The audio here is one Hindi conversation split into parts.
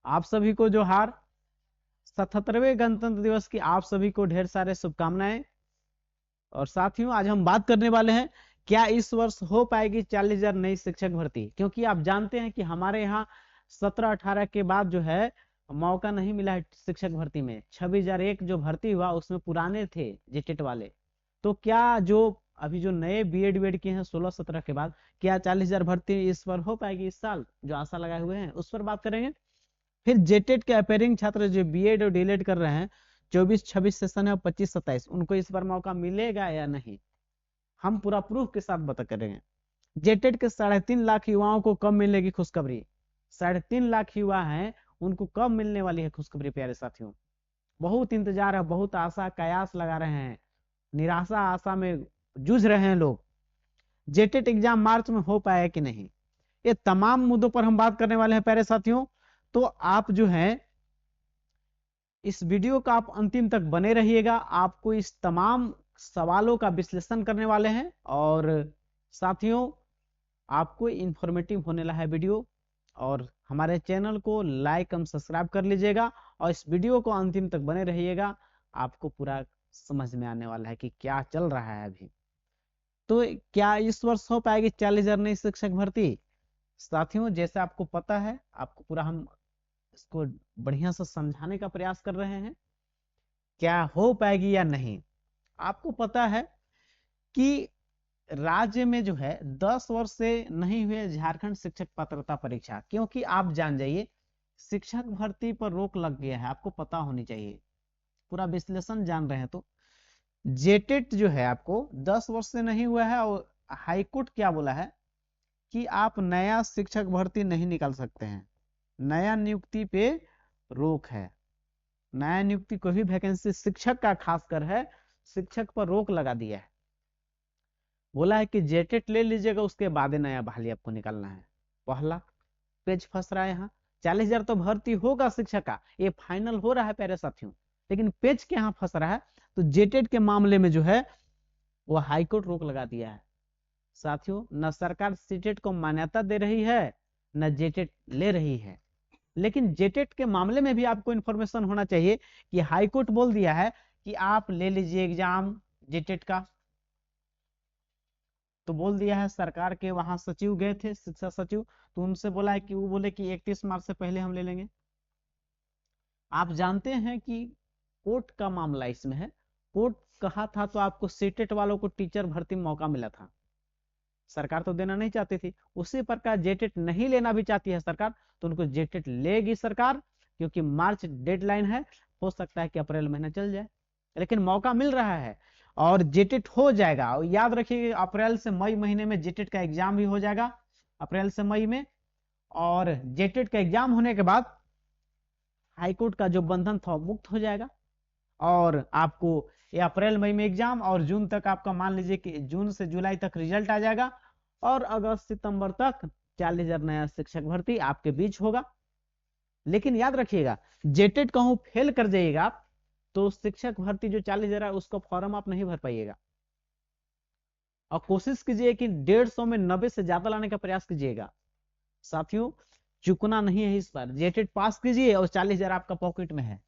आप सभी को जोहार। 77वें गणतंत्र दिवस की आप सभी को ढेर सारे शुभकामनाएं। और साथियों, आज हम बात करने वाले हैं, क्या इस वर्ष हो पाएगी 40,000 नई शिक्षक भर्ती। क्योंकि आप जानते हैं कि हमारे यहाँ 17-18 के बाद जो है मौका नहीं मिला है शिक्षक भर्ती में। 26,001 जो भर्ती हुआ उसमें पुराने थे जेटेट वाले। तो क्या जो अभी जो नए बीएड वीएड किए हैं 16-17 के बाद, क्या 40,000 भर्ती इस बार हो पाएगी इस साल, जो आशा लगाए हुए हैं उस पर बात करेंगे। फिर जेटेट के अपेयरिंग छात्र जो बीएड और डीएलएड कर रहे हैं, 24-26 सेशन है और 25-27, उनको इस बार मौका मिलेगा या नहीं, हम पूरा प्रूफ के साथ बता करेंगे। जेटेट के 3.5 लाख युवाओं को कब मिलेगी खुशखबरी। 3.5 लाख युवा हैं, उनको कब मिलने वाली है खुशखबरी प्यारे साथियों। बहुत इंतजार है, बहुत आशा कयास लगा रहे हैं, निराशा आशा में जूझ रहे हैं लोग। जेटेट एग्जाम मार्च में हो पाएगा कि नहीं, ये तमाम मुद्दों पर हम बात करने वाले हैं प्यारे साथियों। तो आप जो है इस वीडियो का आप अंतिम तक बने रहिएगा। आपको इस तमाम सवालों का विश्लेषण करने वाले हैं। और साथियों, आपको इंफॉर्मेटिव होने वाला है वीडियो। और हमारे चैनल को लाइक एवं सब्सक्राइब कर लीजिएगा और इस वीडियो को अंतिम तक बने रहिएगा। आपको पूरा समझ में आने वाला है कि क्या चल रहा है अभी। तो क्या इस वर्ष हो पाएगी 40,000 नई शिक्षक भर्ती। साथियों, जैसे आपको पता है, आपको पूरा हम इसको बढ़िया से समझाने का प्रयास कर रहे हैं, क्या हो पाएगी या नहीं। आपको पता है कि राज्य में जो है 10 वर्ष से नहीं हुए झारखंड शिक्षक पात्रता परीक्षा, क्योंकि आप जान जाइए शिक्षक भर्ती पर रोक लग गया है, आपको पता होनी चाहिए। पूरा विश्लेषण जान रहे हैं तो जेटेट जो है आपको 10 वर्ष से नहीं हुआ है। और हाईकोर्ट क्या बोला है कि आप नया शिक्षक भर्ती नहीं निकाल सकते हैं, नया नियुक्ति पे रोक है। नया नियुक्ति कोई भी वैकेंसी शिक्षक का खासकर है, शिक्षक पर रोक लगा दिया है। बोला है कि जेटेट ले लीजिएगा, उसके बाद नया बहाली आपको निकालना है। पहला पेज फंस रहा है यहाँ। 40,000 तो भर्ती होगा शिक्षक का, ये फाइनल हो रहा है प्यारे साथियों, लेकिन पेज के यहाँ फंस रहा है। तो जेटेट के मामले में जो है वो हाईकोर्ट रोक लगा दिया है। साथियों, न सरकार सीटेट को मान्यता दे रही है, न जेटेट ले रही है। लेकिन जेटेट के मामले में भी आपको इंफॉर्मेशन होना चाहिए कि हाईकोर्ट बोल दिया है कि आप ले लीजिए एग्जाम जेटेट का। तो बोल दिया है, सरकार के वहां सचिव गए थे, शिक्षा सचिव, तो उनसे बोला है कि वो बोले कि 31 मार्च से पहले हम ले लेंगे। आप जानते हैं कि कोर्ट का मामला इसमें है। कोर्ट कहा था तो आपको सीटेट वालों को टीचर भर्ती में मौका मिला था, सरकार तो देना नहीं चाहती थी। उसी प्रकार जेटेट नहीं लेना भी चाहती है सरकार, तो उनको जेटेट लेगी सरकार, क्योंकि मार्च डेडलाइन है। हो सकता है कि अप्रैल महीना चल जाए, लेकिन मौका मिल रहा है और जेटेट हो जाएगा। और याद रखिए, अप्रैल से मई महीने में जेटेट का एग्जाम भी हो जाएगा, अप्रैल से मई में। और जेटेट का एग्जाम होने के बाद हाईकोर्ट का जो बंधन था मुक्त हो जाएगा। और आपको ये अप्रैल मई में एग्जाम, और जून तक आपका मान लीजिए कि जून से जुलाई तक रिजल्ट आ जाएगा। और अगस्त सितंबर तक 40,000 नया शिक्षक भर्ती आपके बीच होगा। लेकिन याद रखिएगा, जेटेट कहूं फेल कर जाइएगा आप, तो शिक्षक भर्ती जो 40,000 है उसका फॉर्म आप नहीं भर पाइएगा। और कोशिश कीजिए कि 150 में 90 से ज्यादा लाने का प्रयास कीजिएगा। साथियों, चुकना नहीं है इस बार, जेटेट पास कीजिए और 40,000 आपका पॉकेट में है।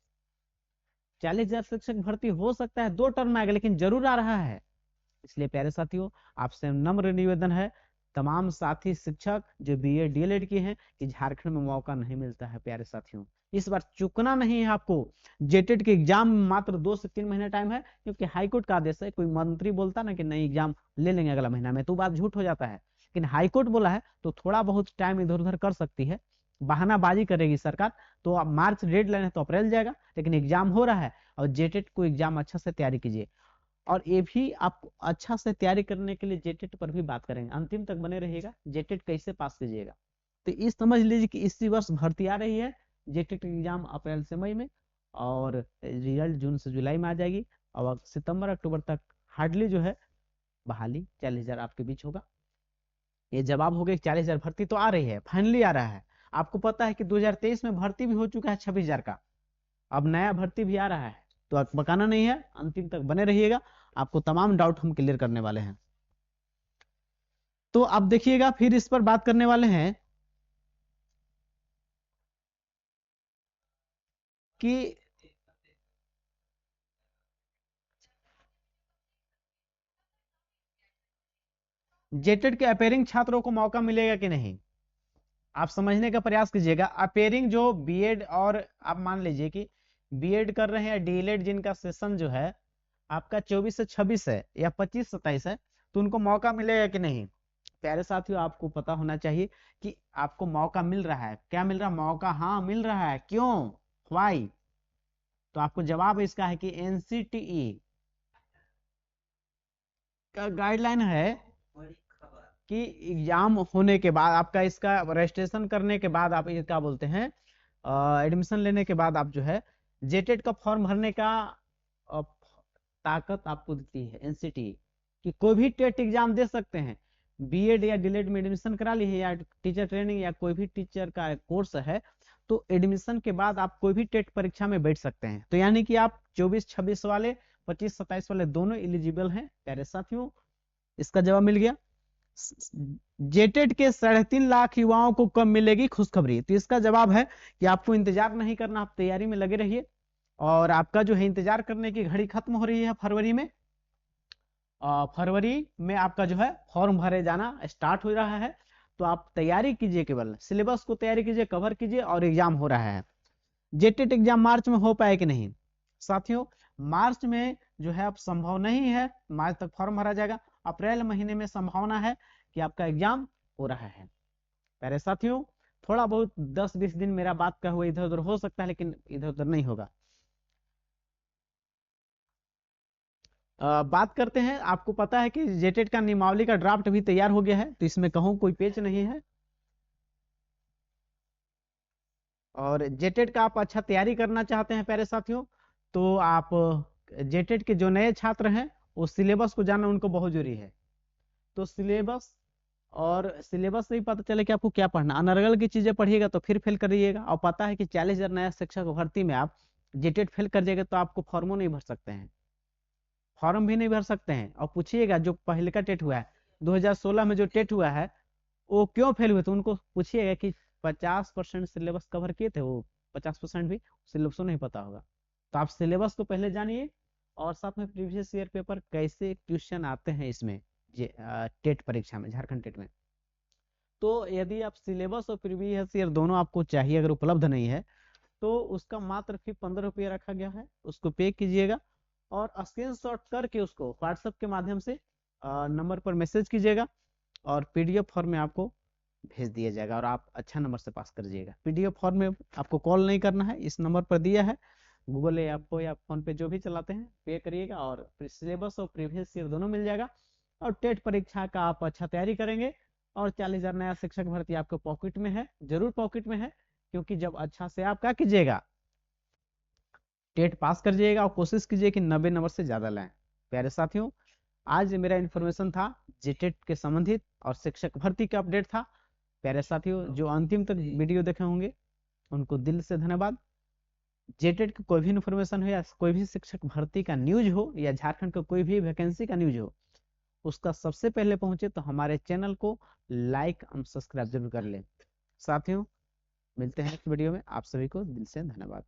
40,000 शिक्षक भर्ती हो सकता है 2 टर्म में आएगा, लेकिन जरूर आ रहा है। इसलिए प्यारे साथियों, आपसे नम्र निवेदन है, तमाम साथी शिक्षक जो बीएड डीएलएड किए हैं, कि झारखंड में मौका नहीं मिलता है प्यारे साथियों। इस बार चुकना नहीं है आपको। जेटेट के एग्जाम मात्र 2 से 3 महीना टाइम है, क्योंकि हाईकोर्ट का आदेश है। कोई मंत्री बोलता ना कि नहीं एग्जाम ले लेंगे अगला महीना में, तो बात झूठ हो जाता है। लेकिन हाईकोर्ट बोला है तो थोड़ा बहुत टाइम इधर उधर कर सकती है, बहानाबाजी करेगी सरकार। तो अब मार्च डेडलाइन है तो अप्रैल जाएगा, लेकिन एग्जाम हो रहा है। और जेटेट को एग्जाम अच्छा से तैयारी कीजिए। और ये भी आप अच्छा से तैयारी करने के लिए जेटेट पर भी बात करेंगे, अंतिम तक बने रहिएगा। जेटेट कैसे पास कीजिएगा, तो इस समझ लीजिए कि इसी वर्ष भर्ती आ रही है। जेटेट एग्जाम अप्रैल से मई में, और रिजल्ट जून से जुलाई में आ जाएगी। और सितंबर अक्टूबर तक हार्डली जो है बहाली 40,000 आपके बीच होगा। ये जवाब हो गया, 40,000 भर्ती तो आ रही है, फाइनली आ रहा है। आपको पता है कि 2023 में भर्ती भी हो चुका है 26,000 का, अब नया भर्ती भी आ रहा है। तो आप बकाना नहीं है, अंतिम तक बने रहिएगा, आपको तमाम डाउट हम क्लियर करने वाले हैं। तो अब देखिएगा, फिर इस पर बात करने वाले हैं कि जेटेड के अपेयरिंग छात्रों को मौका मिलेगा कि नहीं, आप समझने का प्रयास कीजिएगा। अपेयरिंग जो बीएड, और आप मान लीजिए कि बीएड कर रहे हैं या डीएलएड जिनका सेशन जो है आपका 24 से 26 है या 25-27 है, तो उनको मौका मिलेगा कि नहीं। प्यारे साथियों, आपको पता होना चाहिए कि आपको मौका मिल रहा है। क्या मिल रहा है? मौका, हाँ मिल रहा है। क्यों? व्हाई? तो आपको जवाब इसका है कि एनसीटीई का गाइडलाइन है कि एग्जाम होने के बाद आपका इसका रजिस्ट्रेशन करने के बाद आप ये क्या बोलते हैं, एडमिशन लेने के बाद आप जो है जेटेट का फॉर्म भरने का अ, ताकत आपको देती है एनसीटी, कि कोई भी टेट एग्जाम दे सकते हैं। बीएड या डीएलएड में एडमिशन करा ली है, या टीचर ट्रेनिंग या कोई भी टीचर का कोर्स है, तो एडमिशन के बाद आप कोई भी टेट परीक्षा में बैठ सकते हैं। तो यानी कि आप 24-26 वाले, 25-27 वाले दोनों एलिजिबल हैं। प्यारे साथियों, इसका जवाब मिल गया। जेटेट के 3.5 लाख युवाओं को कब मिलेगी खुशखबरी? तो इसका जवाब है कि आपको इंतजार नहीं करना, आप तैयारी में लगे रहिए। और आपका जो है इंतजार करने की घड़ी खत्म हो रही है फरवरी में। फरवरी में आपका जो है फॉर्म भरे जाना स्टार्ट हो रहा है। तो आप तैयारी कीजिए, केवल सिलेबस को तैयारी कीजिए, कवर कीजिए, और एग्जाम हो रहा है। जेटेट एग्जाम मार्च में हो पाए कि नहीं? साथियों, मार्च में जो है अब संभव नहीं है, मार्च तक फॉर्म भरा जाएगा। अप्रैल महीने में संभावना है कि आपका एग्जाम हो रहा है। प्यारे साथियों, थोड़ा बहुत 10-20 दिन मेरा बात का हुआ इधर उधर हो सकता है, लेकिन इधर उधर नहीं होगा। बात करते हैं, आपको पता है कि जेटेट का नियमावली का ड्राफ्ट भी तैयार हो गया है, तो इसमें कहूँ कोई पेच नहीं है। और जेटेट का आप अच्छा तैयारी करना चाहते हैं प्यारे साथियों, तो आप जेटेट के जो नए छात्र हैं वो सिलेबस को जानना उनको बहुत जरूरी है। तो सिलेबस, और सिलेबस से ही पता चले कि आपको क्या पढ़ना। अनर्गल की चीजें पढ़िएगा तो फिर फेल करिएगा। और पता है कि 40,000 नया शिक्षक भर्ती में आप जेटेट फेल कर जाएगा तो आपको फॉर्मो नहीं भर सकते हैं, फॉर्म भी नहीं भर सकते हैं। और पूछिएगा जो पहले का टेट हुआ है, 2016 में जो टेट हुआ है, वो क्यों फेल हुए, तो उनको पूछिएगा कि 50% सिलेबस कवर किए थे, वो 50% भी सिलेबस नहीं पता होगा। तो आप सिलेबस को पहले जानिए, और साथ में प्रीवियस ईयर पेपर कैसे क्वेश्चन आते हैं इसमें, टेट परीक्षा में, झारखंड टेट में। तो यदि आप सिलेबस और प्रीवियस ईयर दोनों आपको चाहिए, अगर उपलब्ध नहीं है, तो उसका मात्र फी 15 रुपये रखा गया है, उसको पे कीजिएगा। और स्क्रीनशॉट करके उसको व्हाट्सएप के माध्यम से नंबर पर मैसेज कीजिएगा, और पीडीएफ फॉर्म में आपको भेज दिया जाएगा, और आप अच्छा नंबर से पास कर जाइएगा। पीडीएफ फॉर्म में आपको कॉल नहीं करना है, इस नंबर पर दिया है, गूगल ऐप या फोन पे जो भी चलाते हैं पे करिएगा, और सिलेबस और प्रीवियस ईयर दोनों मिल जाएगा। और टेट परीक्षा का आप अच्छा तैयारी करेंगे, और 40,000 नया शिक्षक भर्ती आपको पॉकेट में है, जरूर पॉकेट में है। क्योंकि जब अच्छा से आप क्या कीजिएगा, टेट पास कर जाइएगा, और कोशिश कीजिए कि 90 नंबर से ज्यादा लाएं। प्यारे साथियों, आज मेरा इन्फॉर्मेशन था जेटेट के संबंधित, और शिक्षक भर्ती का अपडेट था। प्यारे साथियों, जो अंतिम तक वीडियो देखे होंगे उनको दिल से धन्यवाद। जेटेट की कोई भी इन्फॉर्मेशन हो, या कोई भी शिक्षक भर्ती का न्यूज हो, या झारखंड का कोई भी वैकेंसी का न्यूज हो, उसका सबसे पहले पहुंचे तो हमारे चैनल को लाइक और सब्सक्राइब जरूर कर लें। साथियों, मिलते हैं नेक्स्ट वीडियो में। आप सभी को दिल से धन्यवाद।